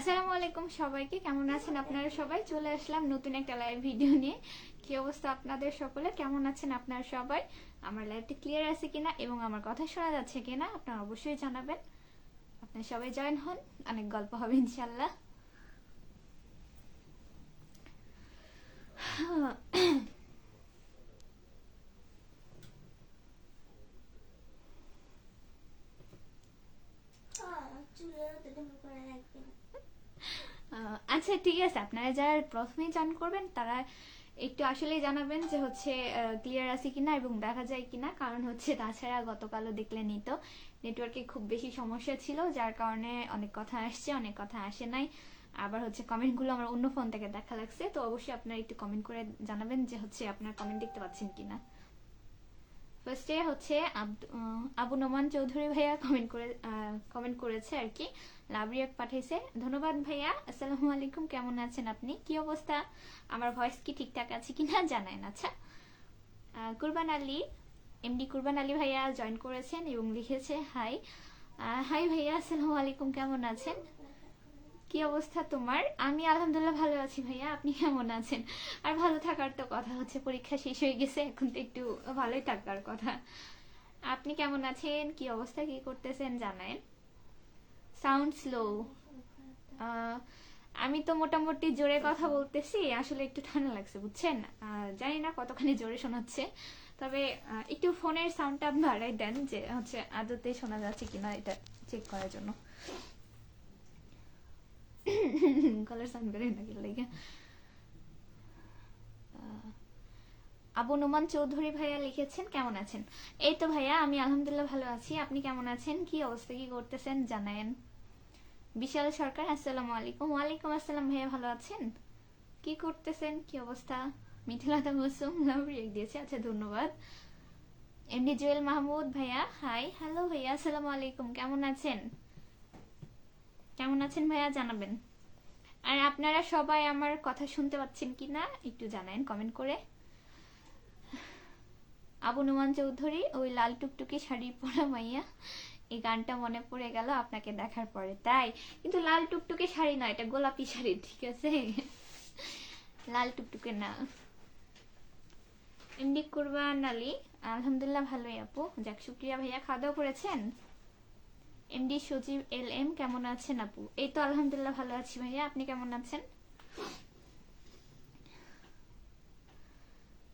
আসসালামু আলাইকুম সবাইকে, কেমন আছেন আপনারা সবাই? চলে আসলাম নতুন একটা লাইভ ভিডিও নিয়ে। কি অবস্থা আপনাদের সকলে, কেমন আছেন আপনারা সবাই? আমার লাইভটি ক্লিয়ার আছে কিনা এবং আমার কথা শোনা যাচ্ছে কিনা আপনারা অবশ্যই জানাবেন। আপনারা সবাই জয়েন হন, অনেক গল্প হবে ইনশাল্লাহ। আচ্ছা ঠিক আছে, আপনারা যারা প্রথমেই জয়েন করবেন তারা একটু আসলেই জানাবেন যে হচ্ছে ক্লিয়ার আছে কিনা এবং দেখা যায় কিনা। কারণ হচ্ছে তাছাড়া গতকালও দেখলেনই তো নেটওয়ার্কে খুব বেশি সমস্যা ছিল, যার কারণে অনেক কথা আসছে, অনেক কথা আসে নাই। আবার হচ্ছে কমেন্টগুলো আমার অন্য ফোন থেকে দেখা লাগছে। তো অবশ্যই আপনারা একটু কমেন্ট করে জানাবেন যে হচ্ছে আপনারা কমেন্ট দেখতে পাচ্ছেন কিনা। ফার্স্টে হচ্ছে আবু নোমান চৌধুরী ভাইয়া কমেন্ট করেছে আর কি, লাভ রিয়াক্ট পাঠিয়েছে। ধন্যবাদ ভাইয়া। আসসালামু আলাইকুম, কেমন আছেন আপনি? কি অবস্থা? আমার ভয়েস কি ঠিকঠাক আছে কিনা জানান। আচ্ছা, কুরবান আলী, এমডি কুরবান আলী ভাইয়া জয়েন করেছেন এবং লিখেছে হাই। হাই ভাইয়া, আসসালামু আলাইকুম, কেমন আছেন? কি অবস্থা তোমার? আমি আলহামদুলিল্লাহ ভালো আছি ভাইয়া, আপনি কেমন আছেন? আর ভালো থাকার তো কথা, হচ্ছে পরীক্ষা শেষ হয়ে গেছে, এখন তো একটু ভালোই থাকার কথা। আপনি কেমন আছেন? কি অবস্থা, কি করতেছেন জানেন? Sound slow. আমি তো মোটামুটি জোরে কথা বলতেছি, আসলে একটু ঠান্ডা লাগছে বুঝছেন। জানি না কতখানি জোরে শোনাচ্ছে, তবে একটু ফোনের সাউন্ডটা বাড়াই দেন, যে হচ্ছে আদতে শোনা যাচ্ছে কিনা এটা চেক করার জন্য। কলার সাউন্ড বেরোয় না কি লাগে। আবু নোমান চৌধুরী ভাইয়া লিখেছেন কেমন আছেন। এই তো ভাইয়া আমি আলহামদুলিল্লাহ ভালো আছি, আপনি কেমন আছেন? কি অবস্থা, কি করতেছেন জানায়েন। বিশাল সরকার, আসসালামু আলাইকুম। ওয়ালাইকুম আসসালাম ভাইয়া, ভালো আছেন? কি করতেছেন, কি অবস্থা? মিথিলাতা মৌসুম লাভ রিয়েক্ট দিয়েছে, আচ্ছা ধন্যবাদ। এমডি জুয়েল মাহমুদ ভাইয়া হাই। হ্যালো ভাইয়া, আসসালামু আলাইকুম, কেমন আছেন? কেমন আছেন ভাইয়া জানাবেন। আর আপনারা সবাই আমার কথা শুনতে পাচ্ছেন কিনা একটু জানাবেন কমেন্ট করে। আবু নুমান চৌধুরী, ওই লাল টুকটুকি শাড়ি পরা মাইয়া, এই গানটা মনে পড়ে গেল আপনাকে দেখার পরে। তাই? কিন্তু লাল টুকটুকে শাড়ি না, এটা গোলাপি শাড়ি, ঠিক আছে? লাল টুকটুকে না। এমডি কুরবান আলী, আলহামদুলিল্লাহ ভালোই আপু, যাক শুক্রিয়া ভাইয়া। খাওয়া দাওয়া করেছেন? এমডি সজীব এল এম, কেমন আছেন আপু? এই তো আলহামদুলিল্লাহ ভালো আছি ভাইয়া, আপনি কেমন আছেন?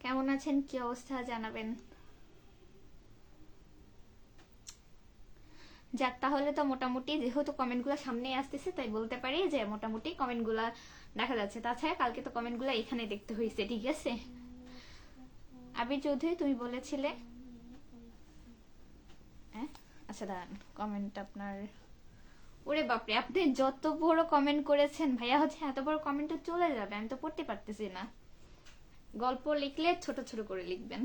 কেমন আছেন, কি অবস্থা জানাবেন। যাক, তাহলে তো মোটামুটি যেহেতু কমেন্টগুলো সামনেই আসতেছে, তাই বলতে পারি যে মোটামুটি কমেন্টগুলো দেখা যাচ্ছে। তাছাড়া কালকে তো কমেন্টগুলো এখানে দেখতে হয়েছে, ঠিক আছে? আবির চৌধুরী, তুমি বলেছিলে আচ্ছা দাঁড়ান, কমেন্ট আপনার। ওরে বাপরে, আপনি যত বড় কমেন্ট করেছেন ভাইয়া, হচ্ছে এত বড় কমেন্টে চলে যাবে, আমি তো পড়তে পারতেছি না। গল্প লিখলে ছোট ছোট করে লিখবেন।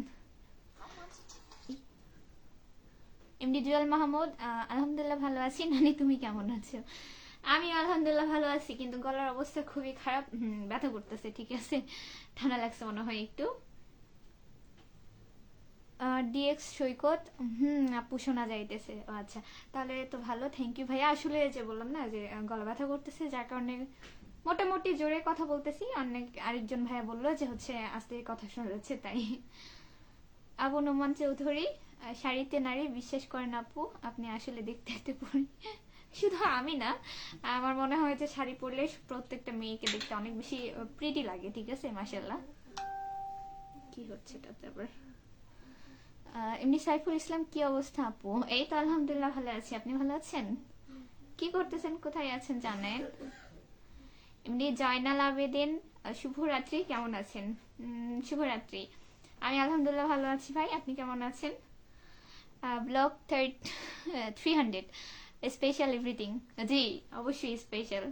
এমডি জুয়েল মাহমুদ, আলহামদুলিল্লাহ ভালো আছি। নানি তুমি কেমন আছো? আমি আলহামদুলিল্লাহ ভালো আছি, কিন্তু গলার অবস্থা খুবই খারাপ, ব্যথা করতেছে, ঠিক আছে? ঠান্ডা লাগছে মনে হয় একটু। ডিএক্স সৈকত, আপু শোনা যাইতেছে। আচ্ছা, তাহলে তো ভালো, থ্যাংক ইউ ভাইয়া। আসলে যে বললাম না যে গলা ব্যথা করতেছে, যার কারণে মোটামুটি জোরে কথা বলতেছি। অনেক আরেকজন ভাইয়া বললো যে হচ্ছে আস্তে কথা শোনা যাচ্ছে, তাই। আবু নোমান চৌধুরী, শাড়িতে নারী বিশ্বাস করেন আপু, আপনি আসলে দেখতে দেখতে পড়ি। শুধু আমি না, আমার মনে হয় যে শাড়ি পরলে প্রত্যেকটা মেয়েকে দেখতে অনেক বেশি প্রিটি লাগে, ঠিক আছে? মাশাআল্লাহ। কি হচ্ছে এটাতে আবার? এমনি সাইফুল ইসলাম, কি অবস্থা আপু? এই তো আলহামদুলিল্লাহ ভালো আছি, আপনি ভালো আছেন? কি করতেছেন, কোথায় আছেন জানেন? এমনি জয়নাল আবেদিন, শুভরাত্রি, কেমন আছেন? শুভরাত্রি। আমি আলহামদুলিল্লাহ ভালো আছি ভাই, আপনি কেমন আছেন? Blog 300 special everything. জি, অবশ্যই স্পেশাল।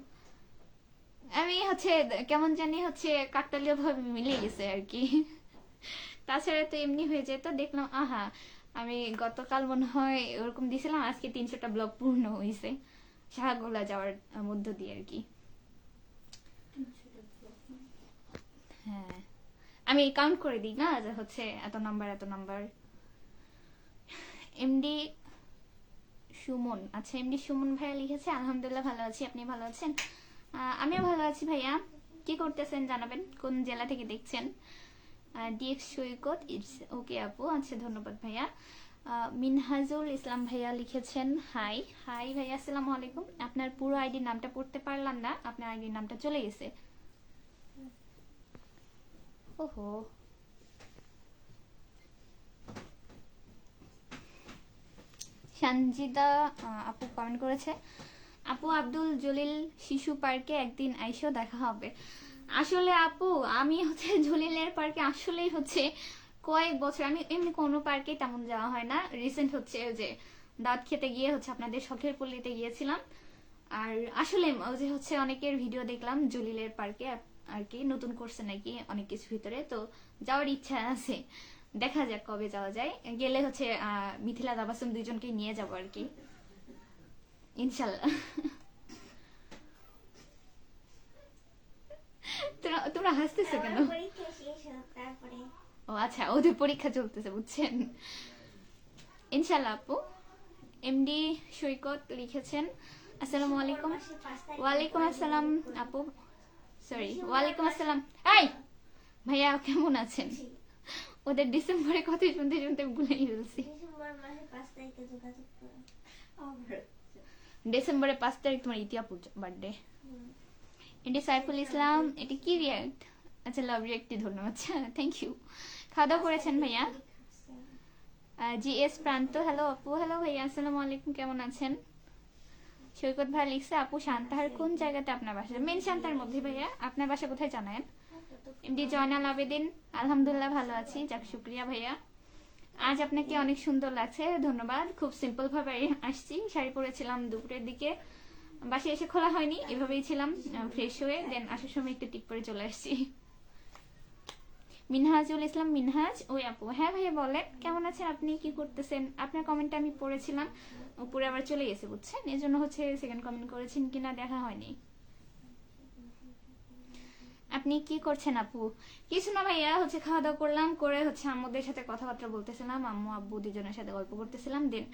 আমি হচ্ছে কেমন জানি হচ্ছে কাকতালীয় ভাবে মিলে গেছে আর কি। তাছাড়া তো এমনি হয়ে যেত, দেখলাম আহা, আমি গতকাল মনে হয় ওরকম দিছিলাম, আজকে 300টা ব্লগ পূর্ণ হয়েছে শাহগোলা যাওয়ার মধ্য দিয়ে আর কি। হ্যাঁ, আমি কাউন্ট করে দিই না যে হচ্ছে এত নাম্বার এত নাম্বার। এমডি সুমন, আচ্ছা এমডি সুমন ভাইয়া লিখেছে আলহামদুলিল্লাহ ভালো আছি, আপনি ভালো আছেন? আমিও ভালো আছি ভাইয়া। কি করতেছেন জানাবেন, কোন জেলা থেকে দেখছেন? ডিএক্স সৈকত, ইটস ওকে আপু, আচ্ছা ধন্যবাদ ভাইয়া। মিনহাজুল ইসলাম ভাইয়া লিখেছেন হাই। হাই ভাইয়া, আসসালামু আলাইকুম। আপনার পুরো আইডির নামটা পড়তে পারলাম না, আপনার আইডির নামটা চলে গেছে। ওহো, সঞ্জিদা আপু কমেন্ট করেছে, আপু আব্দুল জলিল শিশু পার্কে একদিন আইসো, দেখা হবে। আসলে আপু আমি হচ্ছে জলিলের পার্কে আসলেই হচ্ছে কয়েক বছর, আমি এমনি কোনো পার্কে তেমন যাওয়া হয় না। রিসেন্ট হচ্ছে ওই যে দাঁত খেতে গিয়ে হচ্ছে আপনাদের শখের পল্লীতে গিয়েছিলাম। আর আসলে ওই যে হচ্ছে অনেকের ভিডিও দেখলাম জলিলের পার্কে আর কি নতুন করছে নাকি অনেক কিছু ভিতরে, তো যাওয়ার ইচ্ছা আছে। দেখা যাক কবে যাওয়া যায়। গেলে হচ্ছে মিথিলা তাবাসসুম দুইজনকে নিয়ে যাবো আর কি, ইনশাল্লাহ। তোমরা হাসতেছো কেন? ও আচ্ছা, ওদের পরীক্ষা চলতেছে বুঝছেন। ইনশাল্লাহ আপু। এমডি সৈকত লিখেছেন আসসালামু আলাইকুম। ওয়ালাইকুম আসসালাম আপু, সরি ওয়ালাইকুম আসসালাম। এই ভাইয়া কেমন আছেন? ওদের ডিসেম্বরে কথা শুনতে শুনতে ভুলে ফেলছি। ডিসেম্বরে 5 তারিখ তোমার ইতিহাপুর বার্থডে। এটি সাইফুল ইসলাম, এটি কি রিয়াক্ট? আচ্ছা লাভ রিয়াক্টই ধন্যবাদ, আচ্ছা থ্যাংক ইউ। খাওয়া দাওয়া করেছেন ভাইয়া? জিএস প্রান্ত, হ্যালো আপু। হ্যালো ভাইয়া, আসসালামু আলাইকুম, কেমন আছেন? সৈকত ভাই লিখছে আপু সান্তাহার কোন জায়গাতে আপনার বাসা? মেন সান্তার মধ্যে ভাইয়া। আপনার বাসা কোথায় জানেন? এমডি জয়নাল আবেদিন, আলহামদুলিল্লাহ ভালো আছি, যাক শুক্রিয়া ভাইয়া। আজ আপনাকে অনেক সুন্দর লাগছে, ধন্যবাদ। খুব সিম্পল ভাবে আসছি, শাড়ি পরেছিলাম দুপুরের দিকে, বাসায় এসে খোলা হয়নি, এভাবেই ছিলাম ফ্রেশ হয়ে, দেন আসার সময় একটু টিপ পরে চলে আসছি। মিনহাজুল ইসলাম মিনহাজ, ওই আপু। হ্যাঁ ভাইয়া বলেন, কেমন আছেন আপনি, কি করতেছেন? আপনার কমেন্টটা আমি পড়েছিলাম, উপরে আবার চলে গেছে বুঝছেন, এই জন্য হচ্ছে সেকেন্ড কমেন্ট করেছেন কিনা দেখা হয়নি। আপনি কি করছেন আপু? কিছু না ভাইয়া, হচ্ছে খাওয়া দাওয়া করলাম, করে হচ্ছে আম্মুদের সাথে কথাবার্তা বলতেছিলাম, আম্মু আব্বু দুজনের সাথে গল্প করতেছিলাম, দেন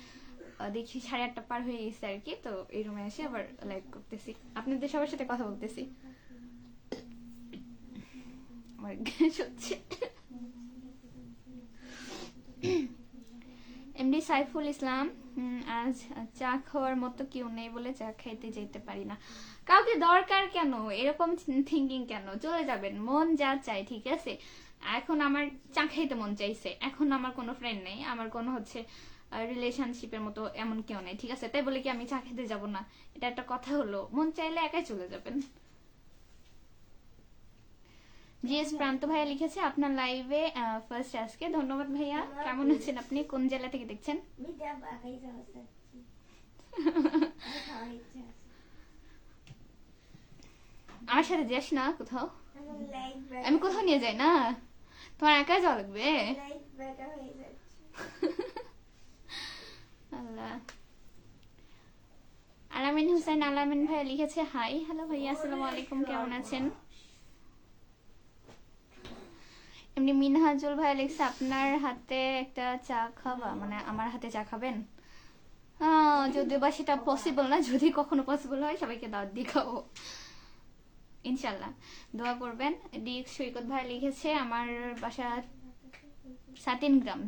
দেখি 8:30 পার হয়ে গেছে আর কি, তো এই রুমে এসে আবার লাইভ করতেছি, আপনাদের সবার সাথে কথা বলতেছি। আমার গ্যাস হচ্ছে। এমডি সাইফুল ইসলাম, আজ চা খাওয়ার মতো কেউ নেই বলে চা খাইতে যেতে পারি না। কাউকে দরকার কেন, এরকম থিঙ্কিং কেন? চলে যাবেন, মন যা চাই, ঠিক আছে। এখন আমার চা খাইতে মন চাইছে, এখন আমার কোনো ফ্রেন্ড নেই, আমার কোনো হচ্ছে রিলেশনশিপের মতো এমন কেউ নেই, ঠিক আছে, তাই বলে কি আমি চা খেতে যাব না? এটা একটা কথা হলো? মন চাইলে একাই চলে যাবেন। জিএস প্রান্ত ভাইয়া লিখেছে আপনার লাইভে ফার্স্ট আজকে, ধন্যবাদ ভাইয়া। কেমন আছেন আপনি, কোন জেলা থেকে দেখছেন? আমার সাথে যাস না কোথাও, আমি কোথাও নিয়ে যাই না, তোমার একা যাওয়া লাগবে। আল্লাহ। আলামিন হুসাইন, আলামিন ভাইয়া লিখেছে হাই। হ্যালো ভাইয়া, আসসালামু আলাইকুম, কেমন আছেন? এমনি মিনহাজুল ভাই লিখছে আপনার হাতে একটা চা খাবা, মানে আমার হাতে চা খাবেন? যদিও বা সেটা পসিবল না, যদি কখনো পসিবল হয় সবাইকে দাওয়াত দিয়ে খাবো ইনশাল্লাহ, দোয়া করবেন। ডিএক্স সৈকত ভাই লিখেছে আমার বাসা সাতিন গ্রাম।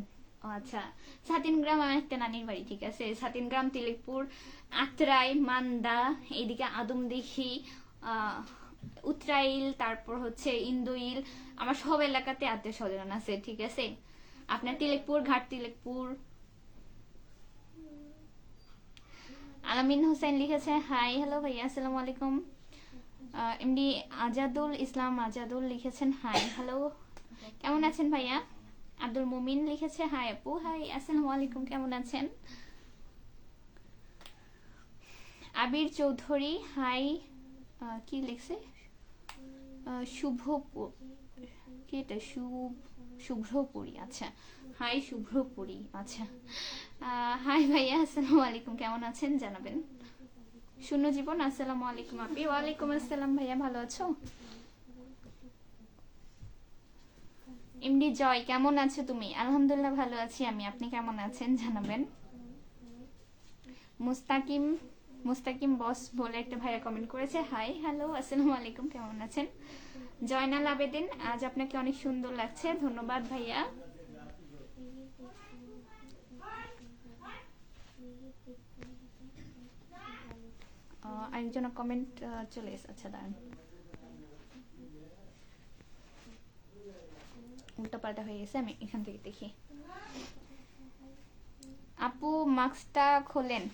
ও আচ্ছা, সাতিন গ্রাম আমার একটা নানির বাড়ি, ঠিক আছে। সাতিন গ্রাম, তিলেকপুর, আত্রাই, মান্দা, এইদিকে আদমদিঘি, উত্রাইল, তারপর হচ্ছে ইন্দুইল, আমার সব এলাকাতে আত্মীয় স্বজন আছে, ঠিক আছে। আপনার তিলেকপুর, ঘাট তিলেকপুর। আলামিন হোসেন লিখেছে হাই। হ্যালো ভাইয়া, আসসালামু আলাইকুম। এমডি আজাদুল ইসলাম আজাদুল লিখেছেন হাই। হ্যালো, কেমন আছেন ভাইয়া? আব্দুল মুমিন লিখেছে হাই আপু। হাই, আসসালামু আলাইকুম, কেমন আছেন? আবির চৌধুরী হাই। কি লিখছে? শুভ, কি এটা? শুভ্রপুরী, আচ্ছা হাই শুভ্রপুরী, আচ্ছা। হাই ভাইয়া, আসসালামু আলাইকুম, কেমন আছেন জানাবেন। শূন্য জীবন, আসসালামু আলাইকুম আপি। ওয়ালাইকুম আসসালাম ভাইয়া, ভালো আছো? এমডি জয়, কেমন আছো তুমি? আলহামদুলিল্লাহ ভালো আছি আমি, আপনি কেমন আছেন জানাবেন। মুস্তাকিম মুস্তাকিম বস বলে একটা ভাইয়া কমেন্ট করেছে, হাই হ্যালো আসসালামু আলাইকুম, কেমন আছেন? জয়নাল আবেদিন, আজ আপনাকে অনেক সুন্দর লাগছে, ধন্যবাদ ভাইয়া। আরেকজন কমেন্ট চলে এসেছে, আচ্ছা দাঁড়ান, উল্টা পাল্টা হয়ে গেছে, আমি এখান থেকে দেখি। আপু মাস্কটা খোলেন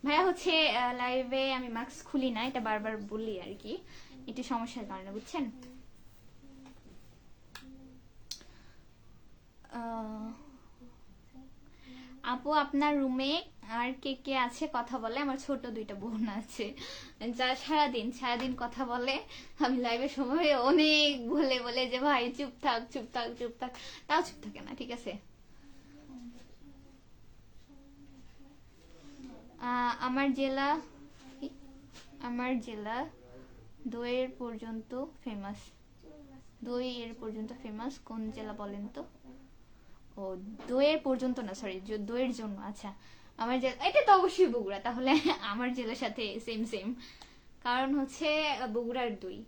ভাইয়া। হচ্ছে লাইভে আমি মাস্ক খুলি না, এটা বারবার বলি আর কি, একটু সমস্যার কারণে, বুঝছেন? আপু আপনার রুমে আর কে কে আছে কথা বলে? আমার ছোট দুইটা বোন আছে, যা সারাদিন সারাদিন কথা বলে। আমি লাইভের সময় অনেক বলে বলে যে ভাই চুপ থাক চুপ থাক চুপ থাক, তাও চুপ থাকে না, ঠিক আছে? আমার জেলা দইয়ের পর্যন্ত ফেমাস। দইয়ের পর্যন্ত ফেমাস কোন জেলা বলেন তো? ও দইয়ের পর্যন্ত না, সরি, দইয়ের জন্য। আচ্ছা, আমার জেলা এটা তো অবশ্যই বগুড়া, তাহলে আমার জেলার সাথে সেম সেম, কারণ হচ্ছে বগুড়ার দই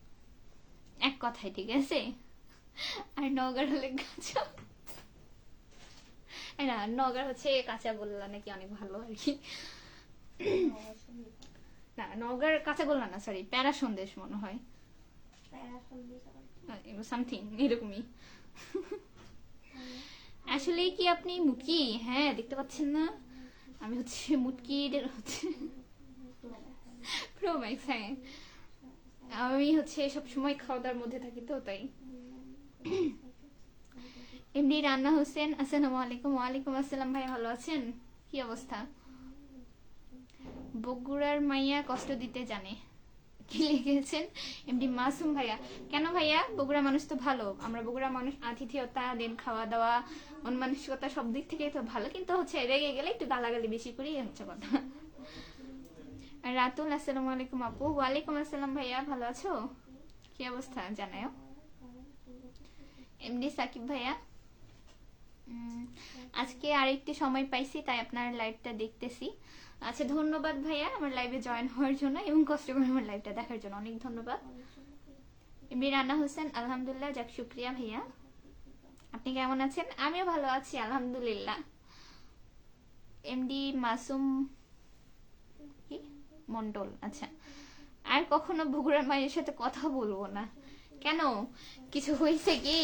এক কথায়, ঠিক আছে? আর নওগাঁর হলে কাঁচা, না নওগাঁর হচ্ছে কাঁচা গোল্লা নাকি অনেক ভালো আর কি। না নওগাঁর কাঁচা গোল্লা না, সরি, প্যারা সন্দেশ মনে হয়, সামথিং এরকমই। আসলে কি আপনি মুটকি? হ্যাঁ, দেখতে পাচ্ছেন না, আমি হচ্ছে মুটকির হচ্ছে প্রো ম্যাক্স। হ্যাঁ, আমি হচ্ছে সব সময় খাওয়া দাওয়ার মধ্যে থাকি তো, তাই। এমডি রান্না হোসেন, আসসালামু আলাইকুম। ওয়ালাইকুম আসসালাম ভাই, ভালো আছেন? কি অবস্থা? বগুড়ার মাইয়া কষ্ট দিতে জানে, কি লিখেছেন এমডি মাসুম ভাইয়া। কেন ভাইয়া? বগুড়া মানুষ তো ভালো, আমরা বগুড়া মানুষ আতিথেয়তা দেন, খাওয়া দাওয়া, মন মানসিকতা সব দিক থেকেই তো ভালো, কিন্তু হচ্ছে রেগে গেলে একটু গালাগালি বেশি করি, হচ্ছে কথা। রাতুল, আসসালামু আলাইকুম আপু। ওয়ালাইকুম আসসালাম ভাইয়া, ভালো আছো? কি অবস্থা জানাও। এমডি সাকিব ভাইয়া, আজকে আরেকটি সময় পাইছি তাই আপনার লাইভটা দেখতেছি। আচ্ছা, ধন্যবাদ ভাইয়া আমার লাইভে জয়েন হওয়ার জন্য এবং কষ্ট করে আমার লাইভটা দেখার জন্য, অনেক ধন্যবাদ। এমডি রান্না হোসেন, আলহামদুলিল্লাহ, যাক শুক্রিয়া ভাইয়া। আপনি কেমন আছেন? আমিও ভালো আছি আলহামদুলিল্লাহ। এমডি মাসুম কি মন্ডল, আচ্ছা। আর কখনো বগুড়ার মায়ের সাথে কথা বলবো না। কেন, কিছু হয়েছে কি?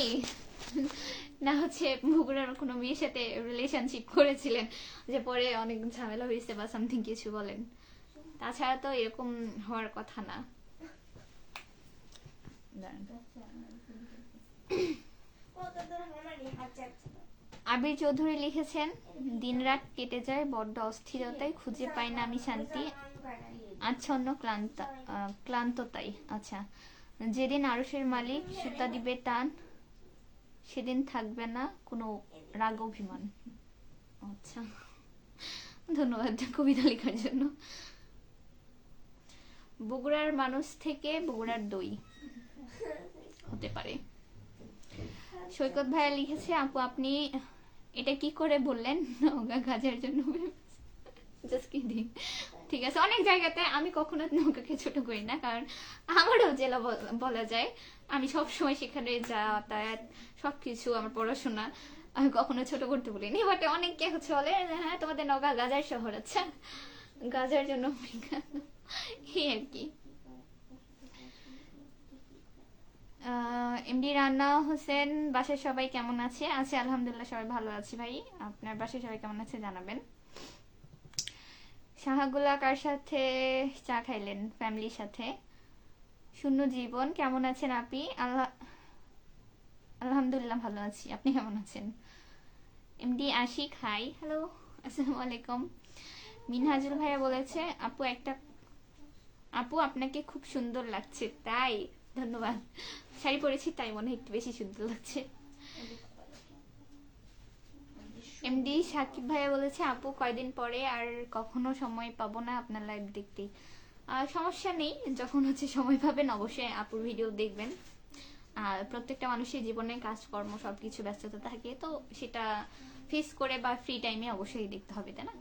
না হচ্ছে বগুড়ার কোনো মেয়ের সাথে রিলেশনশিপ করেছিলেন যে পরে অনেক ঝামেলা হয়েছে বা সামথিং কিছু বলেন? তাছাড়া তো এরকম হওয়ার কথা না। আবির চৌধুরী লিখেছেন, দিনরাত কেটে যায় বড্ড অস্থিরতায়, খুঁজে পাই না আমি শান্তি, আচ্ছন্ন ক্লান্ততাই। আচ্ছা, যেদিন আরশের মালিক সুতা দিবে টান, সেদিন থাকবে না কোনো রাগ অভিমান। আচ্ছা, ধন্যবাদ কবিতা লেখার জন্য। বগুড়ার মানুষ থেকে বগুড়ার দই হতে পারে। সৈকত ভাইয়া লিখেছে, আপু আপনি এটা কি করে বললেন নৌকা গাজার জন্য? Just kidding. ঠিক আছে, অনেক জায়গাতে আমি কখনো নৌকাকে ছোট করি না, কারণ আমারও জেলা বলা যায়, আমি সব সময় সেখানে যাতায়াত সবকিছু, আমার পড়াশোনা, আমি কখনো ছোট করতে বলিনি। বাট অনেকে হচ্ছে বলে, হ্যাঁ তোমাদের নৌকা গাজার শহর, আচ্ছা গাজার জন্য এই আর কি। এমডি রান্না হোসেন, বাসায় সবাই কেমন আছে? আলহামদুলিল্লাহ, সবাই ভালো আছি ভাই। আপনার বাসায় সবাই কেমন আছে জানাবেন। শাহাগুলা কার সাথে চা খাইলেন? ফ্যামিলির সাথে। শূন্য জীবন, কেমন আছেন আপনি? আলহামদুলিল্লাহ ভালো আছি, আপনি কেমন আছেন? এমডি আশিক, হাই হ্যালো আসসালামু আলাইকুম। মিনহাজুল ভাইয়া বলেছে, আপু আপনাকে খুব সুন্দর লাগছে। তাই? ধন্যবাদ, শাড়ি পরেছি তাই মনে হয় একটু বেশি সুন্দর লাগছে। এমডি সাকিব ভাইয়া বলেছে, আপু কয়দিন পরে আর কখনো সময় পাবো না আপনার লাইভ দেখতে। সমস্যা নেই, যখন হচ্ছে সময় পাবেন অবশ্যই আপুর ভিডিও দেখবেন। আর প্রত্যেকটা মানুষের জীবনে কাজকর্ম সবকিছু ব্যস্ততা থাকে, তো সেটা ফেস করে বা ফ্রি টাইমে অবশ্যই দেখতে হবে, তাই না?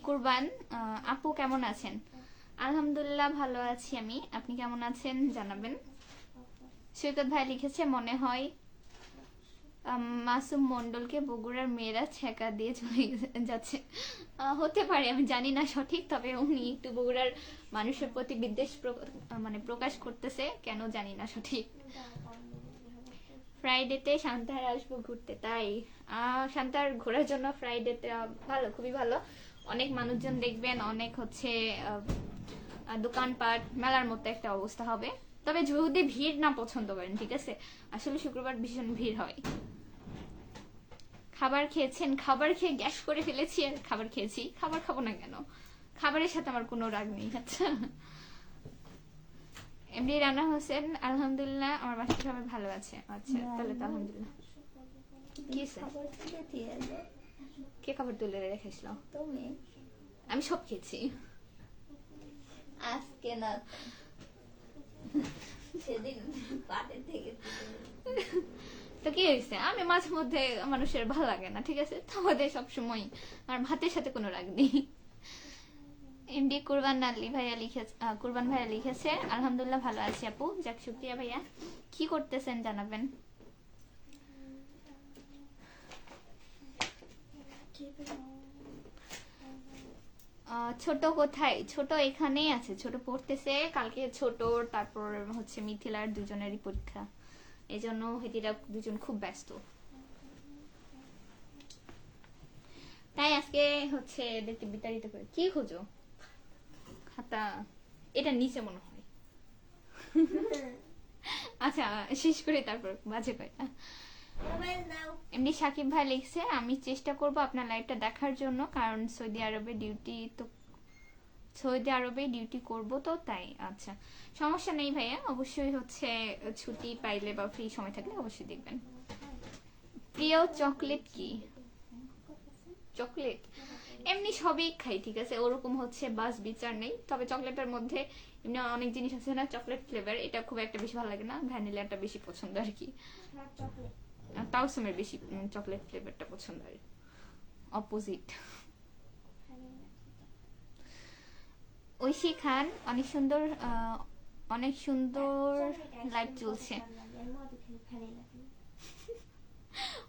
কুরবান, আপু কেমন আছেন? আলহামদুলিল্লাহ ভালো আছি আমি, আপনি কেমন আছেন জানাবেন। সৈকত ভাই লিখেছে মনে হয় মাসুম মন্ডলকে বগুড়ার মেয়েরা ছেঁকা দিয়ে চলে যাচ্ছে। হতে পারে, আমি জানি না সঠিক, তবে উনি একটু বগুড়ার মানুষের প্রতি বিদ্বেষ মানে প্রকাশ করতেছে, কেন জানি না সঠিক। ফ্রাইডেতে শান্তার আসবো ঘুরতে, তাই শান্তার ঘোরার জন্য ফ্রাইডেতে ভালো, খুবই ভালো। অনেক মানুষজন দেখবেন, অনেক হচ্ছে দোকানপাট মেলার মতো একটা অবস্থা হবে। তবে যদি ভিড় না পছন্দ করেন, ঠিক আছে, আসলে শুক্রবার ভীষণ ভিড় হয়। খাবার খেয়েছেন? খাবার খেয়ে গ্যাস করে ফেলেছি, আর খাবার খেয়েছি। খাবার খাবো না কেন, খাবারের সাথে আমার কোনো রাগ নেই। আচ্ছা, এমডি রানা হোসেন, আলহামদুলিল্লাহ আমার বাসায় সবাই ভালো আছে। আচ্ছা, তাহলে তো আলহামদুলিল্লাহ। কি কে খাবার তুলে রেখেছিল? তুমি। আমি সব খেয়েছি আজকে না, সেদিন পাটের থেকে। তো কি হয়েছে, আমি মাঝে মধ্যে মানুষের ভালো লাগে না, ঠিক আছে, তোমাদের সবসময় আমার ভাতের সাথে কোনো রাগ নেই। এমডি কুরবান আলী ভাইয়া লিখেছে, কুরবান ভাইয়া লিখেছে আলহামদুলিল্লাহ ভালো আছি আপু। যাক, শুকরিয়া ভাইয়া। কি করতেছেন জানাবেন। ছোট কোথায়? ছোট এখানেই আছে, ছোট পড়তেছে। কালকে ছোট, তারপর হচ্ছে মিথিলার দুজনেরই পরীক্ষা, এই জন্য হেতিরা দুজন খুব ব্যস্ত, তাই আজকে হচ্ছে এদেরকে বিতাড়িত করে। কি খুঁজো? খাতা, এটা নিচে মনে হয়। আচ্ছা, শেষ করে তারপর বাজে কয়টা। এমনি সাকিব ভাই লিখছে আমি চেষ্টা করব আপনার লাইভটা দেখার জন্য, কারণ সৌদি আরবে ডিউটি করব তো তাই। আচ্ছা, সমস্যা নেই ভাইয়া, অবশ্যই হচ্ছে ছুটি পাইলে বা ফ্রি সময় থাকলে অবশ্যই দেখবেন। প্রিয় চকলেট কি? চকলেট এমনি সবই খাই, ঠিক আছে, ওরকম হচ্ছে বাস বিচার নেই। তবে চকলেটের মধ্যে এমনি অনেক জিনিস আছে না, চকলেট ফ্লেভার এটা খুব একটা বেশি ভালো লাগে না, ভ্যানিলাটা বেশি পছন্দ আর কি। তাওসমের বেশি চকলেট ফ্লেভারটা পছন্দ, আর অপোজিট। ঐশী খান, অনেক সুন্দর, অনেক সুন্দর লাইভ চলছে।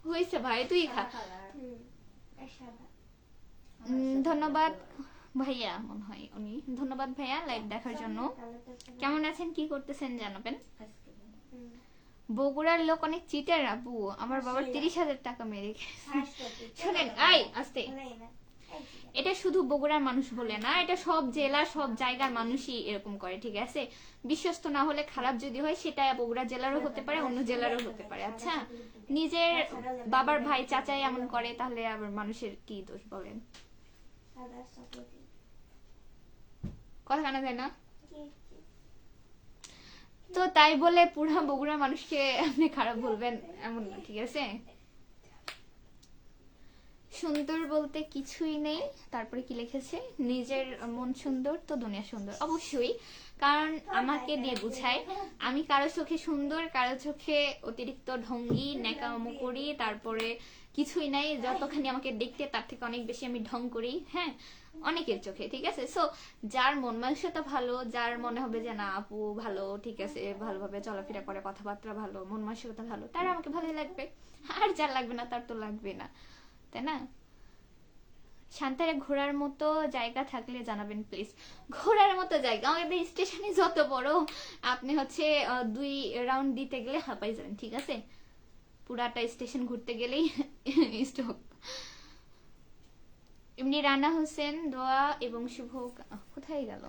হয়েছে ভাই, তুই খা। ধন্যবাদ ভাইয়া, মনে হয় উনি। ধন্যবাদ ভাইয়া লাইভ দেখার জন্য। কেমন আছেন, কি করতেছেন জানাবেন। বগুড়ার লোক অনেক চিটার আপু, আমার বাবার 30,000 টাকা মেরে শোনেন, আই আস্তে। এটা শুধু বগুড়ার মানুষ বলে না, এটা সব জেলা সব জায়গার মানুষই এরকম করে, ঠিক আছে। বিশ্বস্ত না হলে খারাপ যদি হয়, সেটা বগুড়া জেলারও হতে পারে, অন্য জেলারও হতে পারে। আচ্ছা, নিজের বাবার ভাই চাচাই এমন করে, তাহলে আবার মানুষের কি দোষ বলেন। কথা কানা যায় না তো, তাই বলে পুরা বগুড়ার মানুষকে আপনি খারাপ বলবেন এমন না, ঠিক আছে। সুন্দর বলতে কিছুই নেই, তারপরে কি লিখেছে, নিজের মন সুন্দর তো দুনিয়া সুন্দর। অবশ্যই, কারণ আমাকে দিয়ে বুঝায় আমি কারো চোখে সুন্দর, কারো চোখে অতিরিক্ত ঢঙ্গি, ন্যাকামো করি, তারপরে কিছুই নাই। যতখানি আমাকে দেখতে তার থেকে অনেক বেশি আমি ঢং করি, হ্যাঁ, অনেকের চোখে, ঠিক আছে। সো যার মন মানসিকতা ভালো, যার মনে হবে যে না আপু ভালো, ঠিক আছে, ভালোভাবে চলাফেরা করে, কথাবার্তা ভালো, মন মানসিকতা ভালো, তার আমাকে ভালোই লাগবে। আর যার লাগবে না তার তো লাগবে না, তাই না। শান্তারে ঘোরার মতো জায়গা থাকলে জানাবেন প্লিজ। ঘোরার মতো জায়গা আমাদের স্টেশনে যত বড়, আপনি হচ্ছে 2 রাউন্ড দিতে গেলে হাঁপাই যাবেন, ঠিক আছে, পুরাটা স্টেশন ঘুরতে গেলেই স্টপ। এমনি রানা হোসেন, দোয়া এবং শুভ, কোথায় গেল,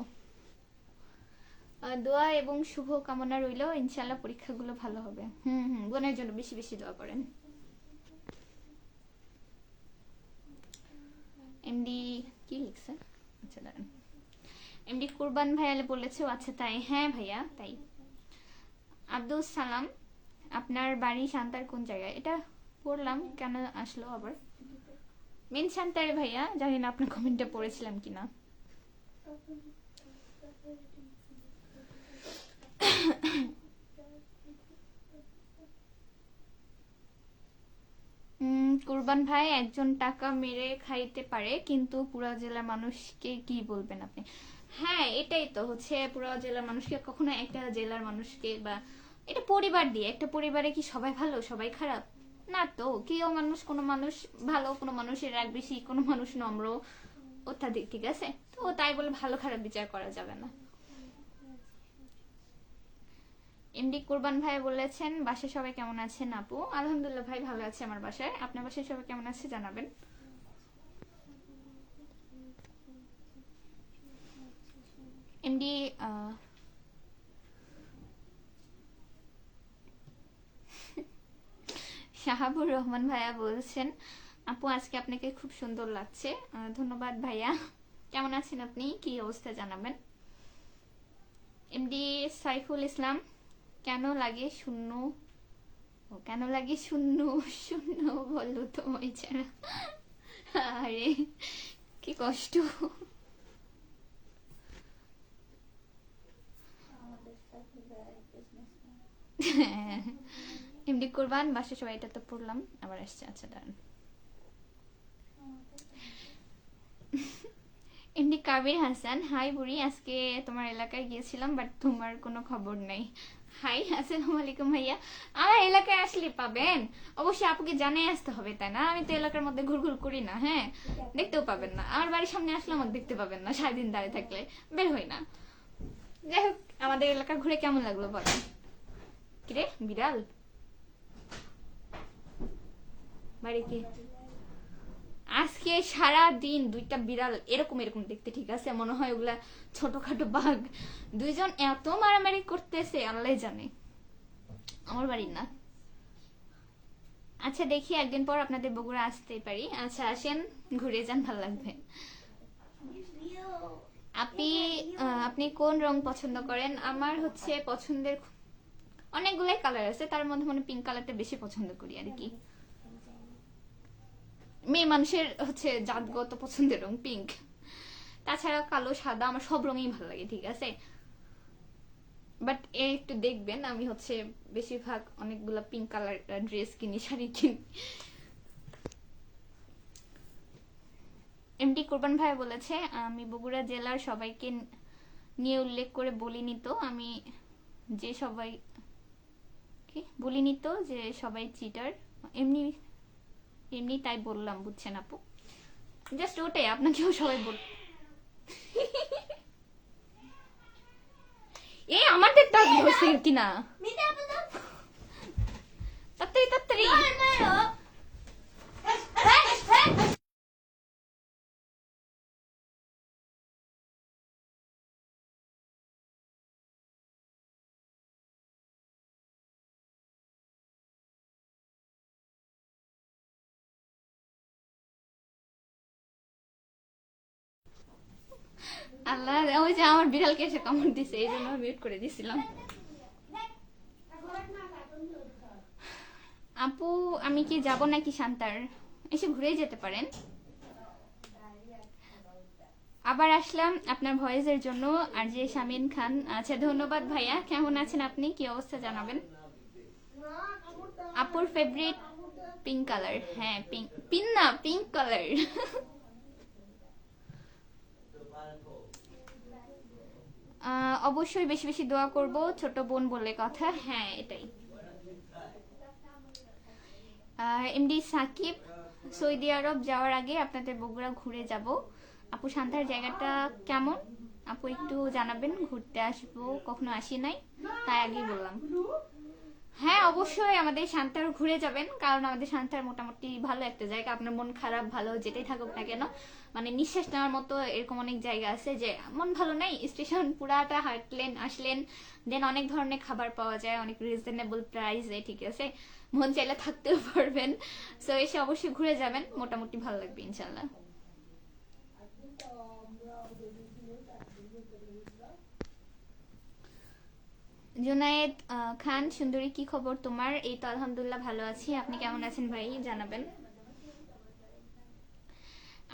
দোয়া এবং শুভ কামনা রইল, ইনশাল্লাহ পরীক্ষাগুলো ভালো হবে। বোনের জন্য বেশি বেশি দোয়া করেন। এমডি কি লিখছে, আচ্ছা দাঁড়ান, এমডি কুরবান ভাইয়া বলেছে। আচ্ছা তাই, হ্যাঁ ভাইয়া তাই। আব্দুল সালাম, আপনার বাড়ি শান্তার কোন জায়গায়? এটা পড়লাম, কেন আসলো আবার মেন শান্তারে ভাইয়া, জানি না আপনার কমেন্টটা পড়েছিলাম কিনা। কুরবান ভাই, একজন টাকা মেরে খাইতে পারে কিন্তু পুরা জেলার মানুষকে কি বলবেন আপনি? হ্যাঁ, এটাই তো হচ্ছে, পুরা জেলার মানুষকে কখনো একটা জেলার মানুষকে বা এটা পরিবার দিয়ে, একটা পরিবারে কি সবাই ভালো সবাই খারাপ? না তো, কেউ মানুষ, কোনো মানুষ ভালো, কোনো মানুষের রাগ বেশি, কোনো মানুষ নম্র অত্যাধিক, ঠিক আছে? তো তাই বলে ভালো খারাপ বিচার করা যাবে না। এমডি কুরবান ভাই বলেছেন বাসায় সবাই কেমন আছেন আপু? আলহামদুলিল্লাহ ভাই, ভালো আছে আমার বাসায়। আপনার বাসায় সবাই কেমন আছে জানাবেন। এমডি শাহাবুর রহমান ভাইয়া বলছেন আপু আজকে আপনাকে খুব সুন্দর লাগছে। ধন্যবাদ ভাইয়া। কেমন আছেন আপনি, কি অবস্থা জানাবেন। এমডি সাইফুল ইসলাম, কেন লাগে শূন্য, ও কেন লাগে শূন্য শূন্য বললো তো ওই ছাড়া। আরে কি কষ্ট। এমডি কোরবান বাসা সবাই, এটা তো পড়লাম, আবার আসছে, আচ্ছা দাঁড়ান। এমডি কাবির হাসান, হাই বুড়ি, আজকে তোমার এলাকায় গিয়েছিলাম বাট তোমার কোনো খবর নাই। হাই, আসসালামু আলাইকুম ভাইয়া। আমার এলাকায় আসলে পাবেন, অবশ্যই আপুকে জানাই আসতে হবে, তাই না? আমি তো এলাকার মধ্যে ঘুরঘুর করি না, হ্যাঁ, দেখতেও পাবেন না। আমার বাড়ির সামনে আসলে আমার দেখতে পাবেন না, সারাদিন দাঁড়িয়ে থাকলে বের হই না। যাই হোক, আমাদের এলাকা ঘুরে কেমন লাগলো বলেন। কিরে বিড়াল, বাড়ি কি? আজকে সারা দিন দুইটা বিড়াল এরকম এরকম দেখতে, ঠিক আছে, মনে হয় ওগুলা ছোটখাটো বাঘ, দুইজন এত মারামারি করতেছে আল্লাহ জানে। আমার বাড়ির না। আচ্ছা দেখি একদিন পর আপনাদের বগুড়া আসতেই পারি। আচ্ছা আসেন, ঘুরে যান, ভালো লাগবে। আপনি আপনি কোন রং পছন্দ করেন? আমার হচ্ছে পছন্দের অনেকগুলাই কালার আছে, তার মধ্যে মানে পিঙ্ক কালারটা বেশি পছন্দ করি আর কি। মেয়ে মানুষের হচ্ছে জাতগত পছন্দের রং পিঙ্ক, তাছাড়া কালো সাদা আমার সব রঙই ভালো লাগে, ঠিক আছে। বাট একটু দেখবেন আমি হচ্ছে বেশিরভাগ অনেকগুলা পিঙ্ক কালার ড্রেস কিনি, শাড়ি কিনি। এমডি কোরবান ভাই বলেছে আমি বগুড়া জেলার সবাইকে নিয়ে উল্লেখ করে বলিনি তো, আমি যে সবাই কি বলিনি তো যে সবাই চিটার, এমনি এমনি তাই বললাম, বুঝছেন আপু? জাস্ট ওটাই, আপনাকেও সবাই বল। এ আমাদের দাগ ধরছে কিনা, তাড়াতাড়ি তাড়াতাড়ি। আল্লাহ, ওই যে আমার বিড়ালকে এসে কামড় দিছে, এই জন্য মিউট করে দিছিলাম। আপু আমি কি যাব নাকি শান্তার? এসে ঘুরেই যেতে পারেন। আবার আসলাম আপনার ভয়েসের জন্য, আর যে শামিন খান। আচ্ছা ধন্যবাদ ভাইয়া, কেমন আছেন আপনি, কি অবস্থা জানাবেন। আপুর ফেভারিট পিঙ্ক কালার, হ্যাঁ পিঙ্ক, পিন না পিঙ্ক কালার। অবশ্যই বেশি বেশি দোয়া করব, ছোট বোন বলে কথা, হ্যাঁ এটাই। এমডি সাকিব, সৌদি আরব যাওয়ার আগে আপনাদের বগুড়া ঘুরে যাব। আপু শান্তার জায়গাটা কেমন আপু একটু জানাবেন, ঘুরতে আসবো, কখনো আসি নাই, তাই আগেই বললাম। হ্যাঁ অবশ্যই আমাদের শান্তার ঘুরে যাবেন, কারণ আমাদের শান্তার মোটামুটি ভালো একটা জায়গা। আপনার মন খারাপ ভালো যেটাই থাকুক না কেন, মানে নিঃশ্বাস নেওয়ার মতো এরকম অনেক জায়গা আছে। যে মন ভালো নাই, স্টেশন পুরাটা হাঁটলেন আসলেন, দেন অনেক ধরনের খাবার পাওয়া যায় অনেক রিজনেবল প্রাইসে, ঠিক আছে, মন চাইলে থাকতেও পারবেন। সো এসে অবশ্যই ঘুরে যাবেন, মোটামুটি ভালো লাগবে ইনশাল্লাহ। জুনায়েদ খান, সুন্দরী কি খবর তোমার? এই তো আলহামদুলিল্লাহ ভালো আছি, আপনি কেমন আছেন ভাই জানাবেন।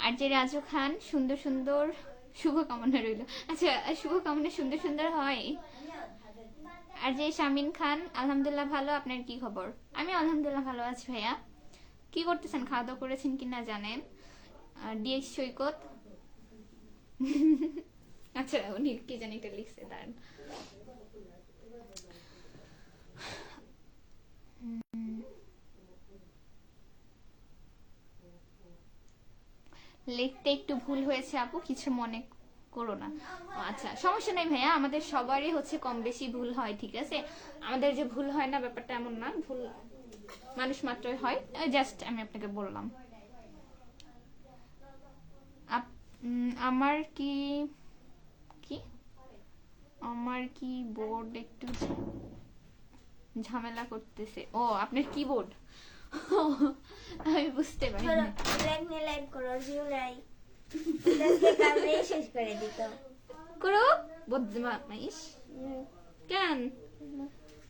আর যে রাজু খান, সুন্দর সুন্দর শুভকামনা রইল। আচ্ছা শুভকামনা সুন্দর সুন্দর হয়। আর যে শামিন খান, আলহামদুলিল্লাহ ভালো, আপনার কি খবর? আমি আলহামদুলিল্লাহ ভালো আছি ভাইয়া। কি করতেছেন, খাওয়া দাওয়া করেছেন কিনা জানেন। ডিএক্স সৈকত আচ্ছা উনি কি জানি একটা লিখছে দাঁড়ান। লিখতে একটু ভুল হয়েছে আপু, কিছু মনে করো না। আচ্ছা সমস্যা নাই ভাইয়া, আমাদের সবারই হচ্ছে কম বেশি ভুল হয়, ঠিক আছে। আমাদের যে ভুল হয় না ব্যাপারটা এমন না, ভুল মানুষ মাত্রই হয়, জাস্ট আমি আপনাকে বললাম। আমার কি কি আমার কি বোর্ড একটু ঝামেলা করতেছে। ও আপনার কিবোর্ড, আমি বুঝতে পারি। লাইক করো জিও লাই শেষ করে দিত করো বদমাইশ। কেন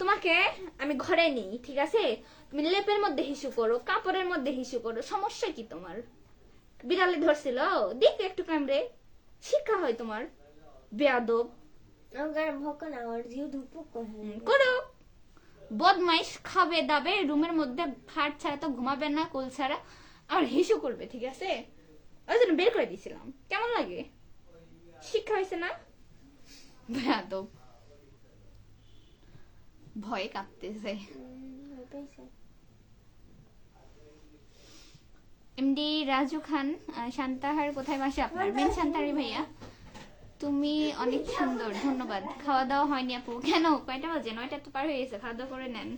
তোমাকে আমি ঘরে নেই, ঠিক আছে, তুমি লেপের মধ্যে হিসু করো, কাপড়ের মধ্যে হিসু করো, সমস্যা কি তোমার? বিড়ালে ধরছিল দেখ একটু কামড়ে, শিক্ষা হয় তোমার, বেয়াদব। করো বদমাইশ, খাবে দাবে, রুমের মধ্যে খাট ছাড়া তো ঘুমাবে না, কোল ছাড়া, আর হিসু করবে, ঠিক আছে। ওই জন্য বের করে দিয়েছিলাম, কেমন লাগে? শিক্ষা হয়েছে না? বেয়াদব, ভয়ে কাঁপতেছে। এমডি রাজু খান, শান্তাহার কোথায় বাসা আপনার? মেন শান্তাহারি ভাইয়া, তুমি অনেক সুন্দর, ধন্যবাদ। খাওয়া দাওয়া হয়নি আপু? কেন, কয়টা বাজে? 9টা তো পার হয়ে গেছে, খাওয়া দাওয়া করে নেন।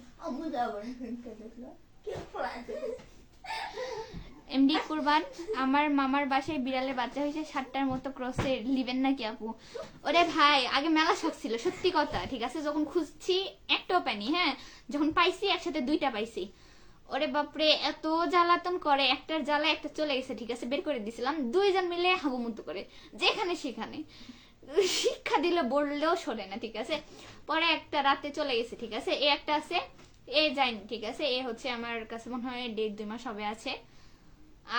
এমডি কুরবান, আমার মামার বাসায় বিড়ালের বাচ্চা হয়েছে 7টার মতো, ক্রসে লিবেন নাকি আপু? ওরে ভাই, আগে মেলা শখ ছিল, সত্যি কথা, ঠিক আছে। যখন খুঁজছি একটাও পাইনি, হ্যাঁ, যখন পাইছি একসাথে 2টা পাইছি। ওরে বাপরে, এত জ্বালাতন করে, একটার জ্বালা একটা চলে গেছে, ঠিক আছে, বের করে দিছিলাম। 2জন মিলে হাগুমুতু করে যেখানে সেখানে, শিক্ষা দিলে বললেও শোনে না, ঠিক আছে। পরে একটা রাতে চলে গেছে, ঠিক আছে। এ একটা আছে, এ যায়নি, ঠিক আছে। এ হচ্ছে আমার কাছে মনে হয় 1.5-2 মাস হবে আছে।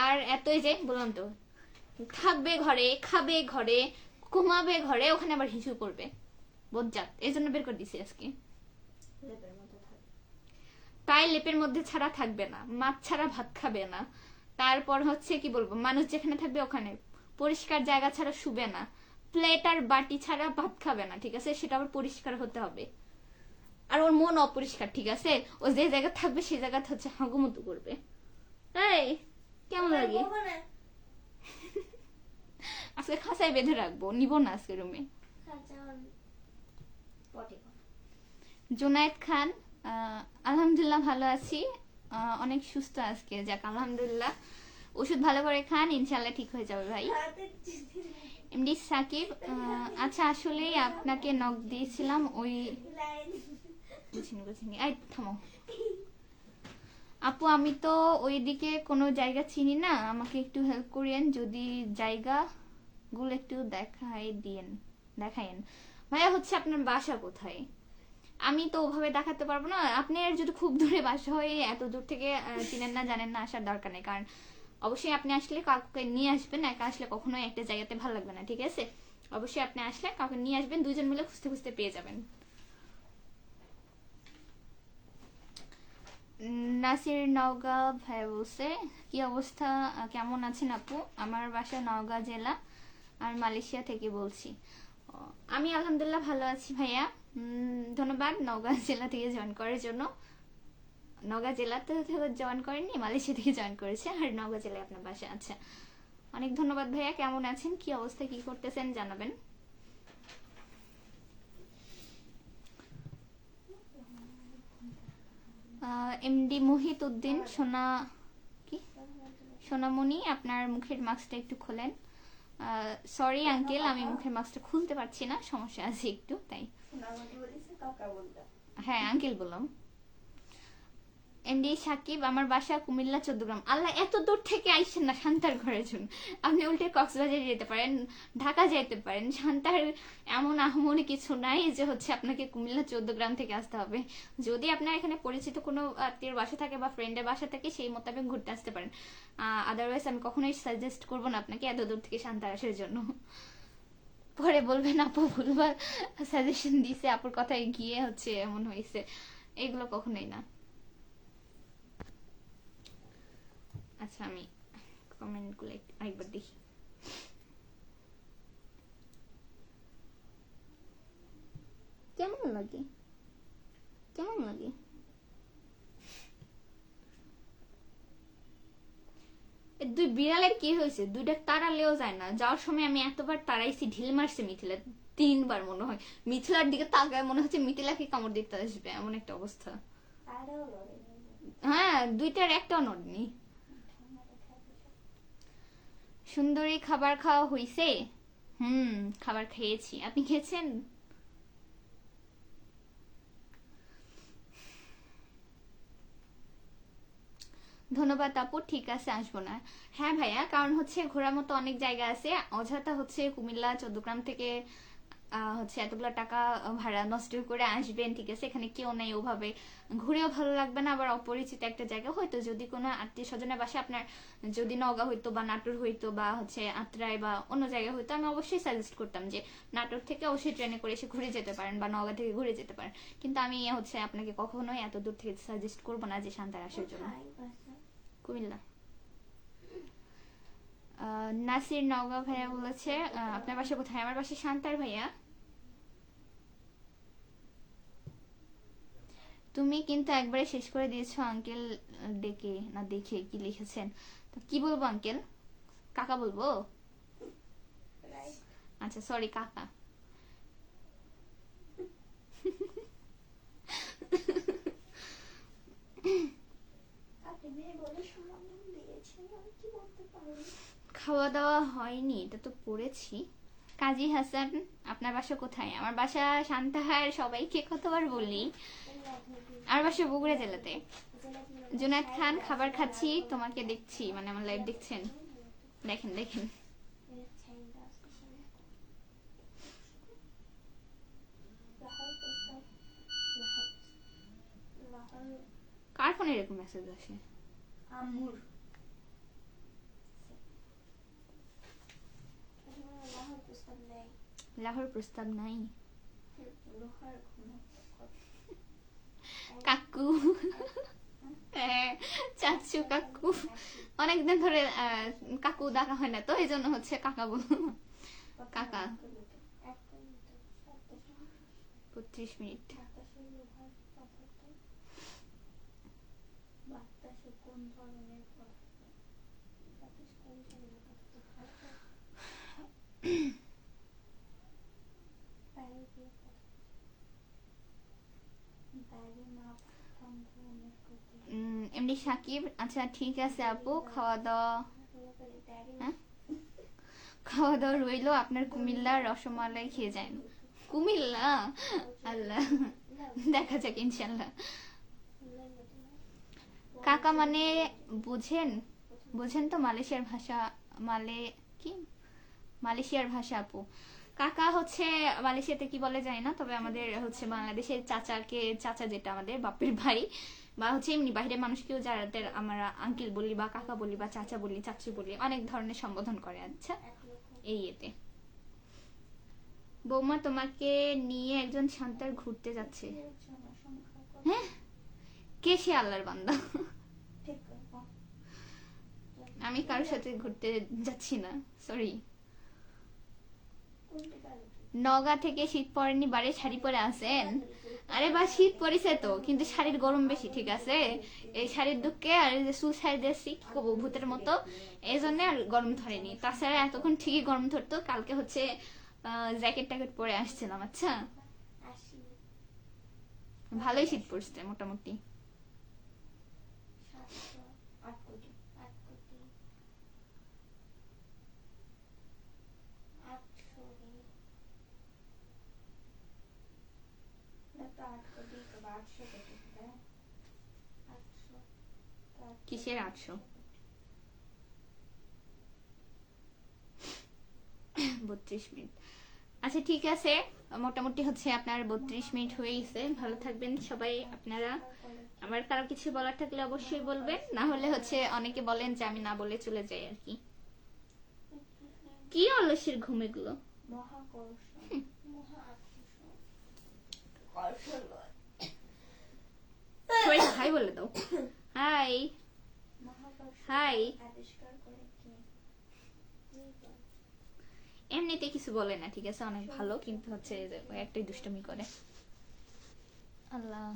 আর এতই যে বললাম তো, থাকবে ঘরে, খাবে ঘরে, ঘুমাবে ঘরে, ওখানে আবার হিসু করবে, বজ্জাত। এই জন্য বের করে দিছি আজকে। তাই লেপের মধ্যে ছাড়া থাকবে না, মাছ ছাড়া ভাত খাবে না, তারপর হচ্ছে কি বলবো, মানুষ যেখানে থাকবে ওখানে পরিষ্কার জায়গা ছাড়া শুবে না, প্লেট আর বাটি ছাড়া ভাত খাবে না, ঠিক আছে, সেটা আবার পরিষ্কার হতে হবে। আর ওর মন অপরিষ্কার, ঠিক আছে, ও যে জায়গা থাকবে সেই জায়গা হচ্ছে হাগুমুতু করবে। এই কেমন লাগে? আজকে খাঁচায় বেঁধে রাখবো, নিব না আজকে রুমে। জুনায়েদ খান, আলহামদুলিল্লাহ ভালো আছি, অনেক সুস্থ আজকে, যাক আলহামদুলিল্লাহ। ওষুধ ভালো করে খান, ইনশাল্লাহ ঠিক হয়ে যাবে ভাই। এমডি সাকিব, আচ্ছা আসলেই আপনাকে নক দিয়েছিলাম, ওই বুঝিনি, এই থামো আপু, আমি তো ওইদিকে কোনো জায়গা চিনি না, আমাকে একটু হেল্প করিয়েন, যদি জায়গাগুলো একটু দেখাইন ভাইয়া। হচ্ছে আপনার বাসা কোথায়? আমি তো ওভাবে দেখাতে পারবো না। আপনার যদি খুব দূরে বাসা হয়, এত দূর থেকে চিনেন না জানেন না, আসার দরকার নেই, কারণ অবশ্যই আপনি আসলে কাউকে নিয়ে আসবেন, একা আসলে কখনোই একটা জায়গাতে ভালো লাগবে না, ঠিক আছে। অবশ্যই আপনি আসলে কাউকে নিয়ে আসবেন, 2জন মিলে খুঁজতে খুঁজতে পেয়ে যাবেন। নাসির নওগাঁ ভাই বলছে, কি অবস্থা, কেমন আছেন আপু? আমার বাসা নওগাঁ জেলা, আর মালয়েশিয়া থেকে বলছি। আমি আলহামদুলিল্লাহ ভালো আছি ভাইয়া, ধন্যবাদ নওগাঁ জেলা থেকে জয়েন করার জন্য। নওগাঁ জেলাতে জয়েন করেননি, মালয়েশিয়া থেকে জয়েন করেছে, আর নওগাঁ জেলায় আপনার বাসা। আচ্ছা, অনেক ধন্যবাদ ভাইয়া। কেমন আছেন, কি অবস্থা, কি করতেছেন জানাবেন। এমডি মুহিত উদ্দিন, সোনামণি, আপনার মুখের মাস্কটা একটু খোলেন। সরি আঙ্কেল, আমি মুখের মাস্কটা খুলতে পারছি না, সমস্যা আছে একটু, তাই। হ্যাঁ আঙ্কেল বললাম। এমডি সাকিব, আমার বাসা কুমিল্লা 14 গ্রাম। আল্লাহ, এত দূর থেকে আইসেন না শান্তার ঘরের জন্য, আপনি উল্টে কক্সবাজার যেতে পারেন, ঢাকা যেতে পারেন। শান্তার এমন আহমনি কিছু নাই যে হচ্ছে আপনাকে কুমিল্লা 14 গ্রাম থেকে আসতে হবে। যদি আপনার এখানে পরিচিত কোনো আত্মীয়র বাসা থাকে বা ফ্রেন্ডের বাসা থাকে, সেই মোতাবেক ঘুরতে আসতে পারেন। আদারওয়াইজ আমি কখনোই সাজেস্ট করবো না আপনাকে এত দূর থেকে শান্তার আসার জন্য। পরে বলবেন আপু ভুলভাল সাজেশন দিয়েছে, আপুর কথায় গিয়ে হচ্ছে এমন হয়েছে, এগুলো কখনোই না। আচ্ছা আমি কমেন্ট গুলো আরেকবার দেখি। কেমন লাগে কেমন লাগে? দুই বিড়ালের কি হয়েছে? দুইটা তাড়ালেও যায় না। যাওয়ার সময় আমি এতবার তাড়াইছি, ঢিল মারছে মিথিলা 3বার মনে হয়। মিথিলার দিকে তাকায় মনে হচ্ছে মিথিলাকে কামড় দিতে আসবে, এমন একটা অবস্থা। হ্যাঁ, দুইটার একটাও নড়নি। সুন্দরী খাবার খাওয়া হইছে? খাবার খেয়েছি, আপনি খেয়েছেন? ধন্যবাদ আপু, ঠিক আছে আসবো না। হ্যাঁ ভাইয়া, কারণ হচ্ছে ঘোরার মতো অনেক জায়গা আছে, অযথা হচ্ছে কুমিল্লা 14 গ্রাম থেকে হচ্ছে এতগুলো টাকা ভাড়া নষ্ট করে আসবেন, ঠিক আছে? এখানে কেউ নেই ওভাবে, ঘুরেও ভালো লাগবে না। আবার অপরিচিত একটা জায়গা, হয়তো যদি কোনো আত্মীয় স্বজনের বাসায় আপনার যদি নওগাঁ হইতো বা নাটোর হইতো বা হচ্ছে আত্রাই বা অন্য জায়গায় হইতো, আমি অবশ্যই সাজেস্ট করতাম যে নাটোর থেকে অবশ্যই ট্রেনে করে এসে ঘুরে যেতে পারেন বা নওগাঁ থেকে ঘুরে যেতে পারেন। কিন্তু আমি হচ্ছে আপনাকে কখনোই এত দূর থেকে সাজেস্ট করবো না যে শান্তার আসার জন্য। কুমিল্লা। নাসির নওগাঁ ভাইয়া বলেছে আপনার বাসা কোথায়? আমার বাসা শান্তার ভাইয়া। তুমি কিন্তু একবারে শেষ করে দিয়েছো আঙ্কেল ডেকে না দেখে কি লিখেছেন। তো কি বলবো আঙ্কেল? কাকা বলবো? আচ্ছা সরি কাকা। খাওয়া দাওয়া হয়নি, এটা তো পড়েছি। কাজী হাসান, আপনার বাসা কোথায়? আমার বাসা শান্তাহার, সবাইকে কতবার বলি। আমার বাসা বগুড়া জেলাতে। জুনায়েদ খান, খাবার খাচ্ছি, তোমাকে দেখছি, মানে আমার লাইভ দেখছেন? দেখেন দেখেন। কার ফোনে এরকম মেসেজ আসে? আম্মুর। লাহোর প্রস্তাব নাই। কাকু, চাচু কাকু, অনেকদিন ধরে কাকু ডাকা হয় না, তো এই জন্য হচ্ছে কাকা বলবো। কাকা। 35 মিনিট। এমনি সাকিব, আচ্ছা ঠিক আছে আপু, খাওয়া দাওয়া খাওয়া দাওয়া রইলো। আপনার কুমিল্লার রসমালাই খেয়ে যান। কুমিল্লা, আল্লাহ, দেখা যাক ইনশাল্লাহ। কাকা মানে বুঝেন? বুঝেন তো মালয়েশিয়ার ভাষা। মালে কি মালয়েশিয়ার ভাষা আপু। কাকা হচ্ছে মালয়েশিয়াতে কি বলে যায় না, তবে আমাদের হচ্ছে বাংলাদেশের চাচাকে, চাচা যেটা আমাদের বাপের ভাই বা হচ্ছে এমনি বাইরের মানুষকেও যাদের আমরা আঙ্কেল বলি বা কাকা বলি বা চাচা বলি, চাচি বলি, অনেক ধরনের সম্বোধন করে। আচ্ছা এই এতে। বৌমা তোমাকে নিয়ে একজন শান্তার ঘুরতে যাচ্ছে। হ্যাঁ, কে সে আল্লাহর বান্দা? আমি কারোর সাথে ঘুরতে যাচ্ছি না, সরি। নওগাঁ থেকে শীত পড়েনি, বাড়ি শাড়ি পরে আসেন? আরে বা শীত পড়েছে তো, কিন্তু শাড়ির গরম বেশি, ঠিক আছে? এই শাড়ির দুঃখে আর এই যে চুল শাড়ি দিয়েছি কবু ভূতের মতো, এই জন্য আর গরম ধরেনি। তাছাড়া এতক্ষণ ঠিকই গরম ধরতো। কালকে হচ্ছে জ্যাকেট ট্যাকেট পরে আসছিলাম। আচ্ছা ভালোই শীত পড়ছে মোটামুটি। কিসের 800? 32 মিনিট। আচ্ছা ঠিক আছে, মোটামুটি হচ্ছে আপনার 32 মিনিট হয়ে গেছে। ভালো থাকবেন সবাই আপনারা। আমার কারো কিছু বলার থাকলে অবশ্যই বলবেন, না হলে হচ্ছে অনেকে বলেন যে আমি না বলে চলে যাই আর কি। কি অলসের ঘুম এগুলো। সবাই হাই বলে দাও। হাই। মহাকর্ষ হাই। আবিষ্কার করে কে? নিউটন। এমনিতে কিছু বলে না, ঠিক আছে, অনেক ভালো, কিন্তু হচ্ছে যে ও একটাই দুষ্টুমি করে। আল্লাহ।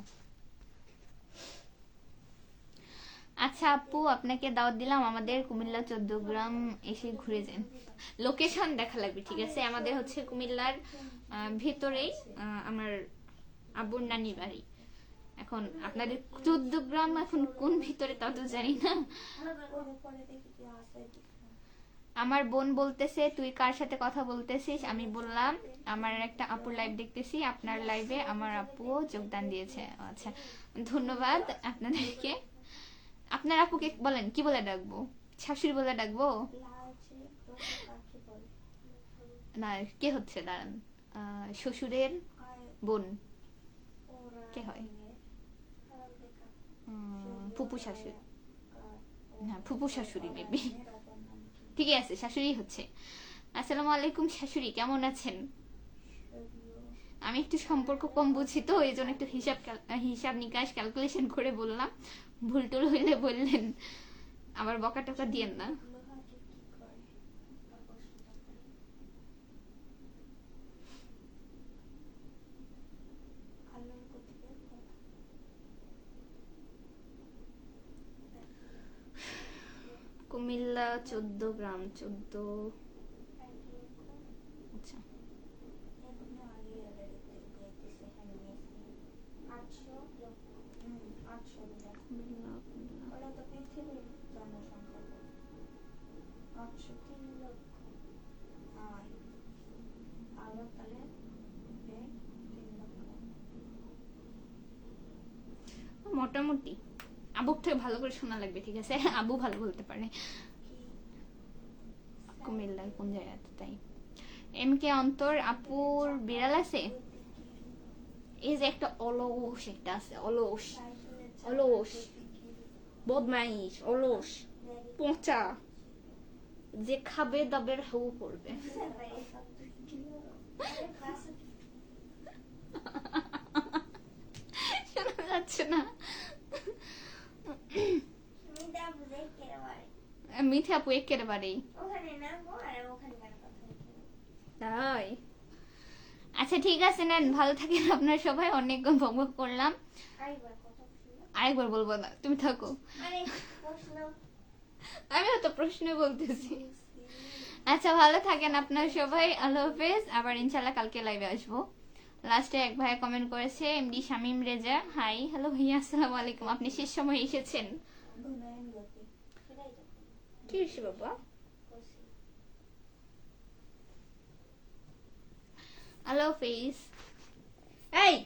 আচ্ছা আপু, আপনাকে দাওয়াত দিলাম আমাদের কুমিল্লা 14 গ্রাম এসে ঘুরে যান। লোকেশন দেখা লাগবে, ঠিক আছে? আমাদের হচ্ছে কুমিল্লার ভেতরেই আমার আব্বুর নানির বাড়ি। এখন আপনাদের 14 গ্রাম এখন কোন ভিতরে তা তো জানি না। পরে দেখি কি আছে দেখি। আমার বোন বলতেছে তুই কার সাথে কথা বলতেছিস, আমি বললাম আমার একটা আপুর লাইভ দেখতেছি, আপনার লাইভে আমার আপুও যোগদান দিয়েছে। আচ্ছা, ধন্যবাদ আপনাদেরকে। আপনার আপুকে বলেন কি বলে ডাকবো? শাশুড়ি বলে ডাকবো? লালচে রোদে কাকে বলে? না, কে হচ্ছে, দাঁড়ান, শ্বশুরের আর বোন ওরা কে হয়? আর দেখা। ফুপু শাশুড়ি। হ্যাঁ, ফুপু শাশুড়ি মেবি। ঠিকই আছে, শাশুড়ি হচ্ছে। আসসালামু আলাইকুম শাশুড়ি, কেমন আছেন? আমি একটু সম্পর্ক কম বুঝি তো, এই জন্য একটু হিসাব নিকাশ ক্যালকুলেশন করে বললাম, ভুল টুল হইলে বললেন, আবার বকা টকা দিয়েন না। লোহাকে কি করে? আকর্ষিত করে। আলোর গতিবেগ কত? কুমিল্লা 14 গ্রাম 14। আচ্ছা, এখনো আগে দেখতেছে হ্যাঁ মেসি 800 লক্ষ 800 লক্ষ। ওরা তো পৃথিবীর জনসংখ্যা কত? 803 লক্ষ। আর আলো তাহলে 3 লক্ষ। মোটামুটি আবুর থেকে ভালো করে শোনা লাগবে, ঠিক আছে? আবু ভালো বলতে পারে। কি কুমিল্লার কোন জায়গাতে? তাই এম কে অন্তর আপুর বিড়াল আছে? এই যে একটা অলস একটা আছে, অলস, অলস, বদমাইশ, অলস, পচা, যে খাবে দাবের হাউ করবে। শোনা যাচ্ছে না। মিথ্যা আপু একেবারেই ওখানে না গো, আর ওখানকার কথা। তাই। আচ্ছা ঠিক আছে, নেন, ভালো থাকেন আপনার সবাই, অনেক বকবক করলাম, আরেকবার কথা ছিল। আরেকবার বলবো না, তুমি থাকো। আরে প্রশ্ন আমিও তো প্রশ্ন বলতেছি। আচ্ছা ভালো থাকেন আপনার সবাই, আল্লাহ হাফেজ, আবার ইনশাল্লাহ কালকে লাইভে আসবো। লাস্টে এক ভাই কমেন্ট করেছে, MD Shamim Reza, hi, hello ভাইয়া, আসসালামু আলাইকুম, আপনি শেষ সময় এসেছেন। ঘুমায়ন গতি সেটাই তো কি হয়েছে বাবা? করছি। আল্লাহ হাফেজ। এই,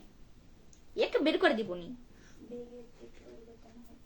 একটু বের করে দিবনি। বেগের দিক পরিবর্তন হয়।